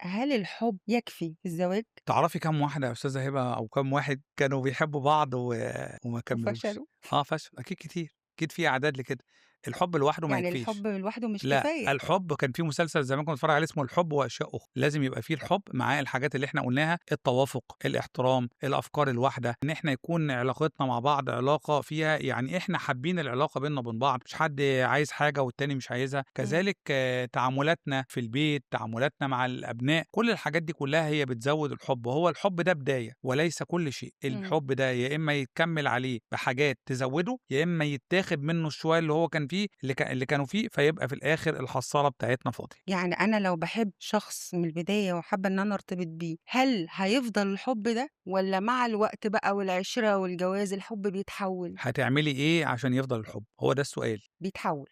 هل الحب يكفي في الزواج تعرفي كام واحدة يا أستاذة هبة أو كام واحد كانوا بيحبّوا بعض وما كمّلوش؟ وفشلوا؟ فشلوا، أكيد كتير، أكيد في أعداد لكده. الحب لوحده ما يعني يكفيش. الحب لوحده مش لأ، كفاية. الحُب كان في مسلسل زمان كنت باتفرّج عليه اسمه الحُب وأشياء أخرى، لازم يبقى في الحُب معاه الحاجات اللي إحنا قُلناها، التوافق، الاحترام، الأفكار الواحدة، إن إحنا يكون علاقتنا مع بعض علاقة فيها يعني إحنا حابين العلاقة بيننا وبين بعض، مش حد عايز حاجة والتاني مش عايزها، إمم. كذلك تعاملاتنا في البيت، تعاملاتنا مع الأبناء، كل الحاجات دي كلّها هي بتزوّد الحُب، وهو الحُب ده بداية وليس كل شيء، إمم. الحُب ده يا إما يتكمّل عليه بحاجات تزوّده، يا إما يتاخد منّه الشوية اللي هو كان فيه اللي كانوا فيه، فيبقى في الآخر الحصّالة بتاعتنا فاضية. يعني أنا لو باحب شخص من البداية وحابة إن أنا أرتبط بيه، هل هيفضل الحب ده والّا مع الوقت بقى والعِشرة والجواز الحب بيتحوّل؟ هتعملي إيه عشان يفضل الحُب؟ هو ده السؤال. بيتحوّل.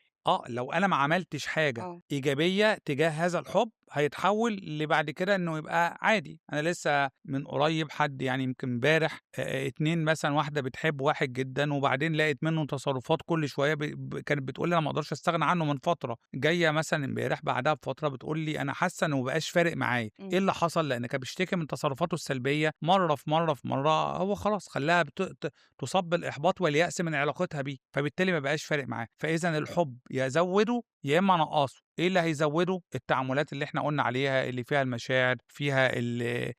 لو أنا ما عملتش حاجة آه. إيجابية تجاه هذا الحُب، هيتحوّل لبعد كده إنه يبقى عادي. أنا لسه من قريب حد يعني يمكن امبارح 2 مثلًا واحدة بتحب واحد جدًا وبعدين لقت منّه تصرُّفات كل شوية ب ب كانت بتقول لي: "أنا ما أقدرش أستغنى عنّه من فترة." جاية مثلًا امبارح بعدها بفترة بتقول لي: "أنا حاسّة إنه ما بقاش فارق معايا." إيه إمم. اللي حصل؟ لإن كانت بتشتكي من تصرُّفاته السلبية مرّة، في مرّة، في مرّة، هو خلاص خلّاها بت ت تُصاب بالإحباط واليأس من علاقتها بيه، فبالتالي ما بقاش فارق معاه. فإذًا الحُب يا أزوّده يا إما أنقّصه. إيه اللي هيزوّده؟ التعاملات اللي إحنا قُلنا عليها، اللي فيها المشاعر، فيها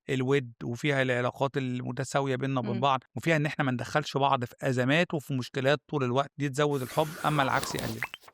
الوِد، وفيها العلاقات المتساوية بيننا وبين إمم. بعض، وفيها إن إحنا ما ندخّلش بعض في أزمات وفي مشكلات طول الوقت، دي تزوّد الحُب، أمّا العكس يقلّله.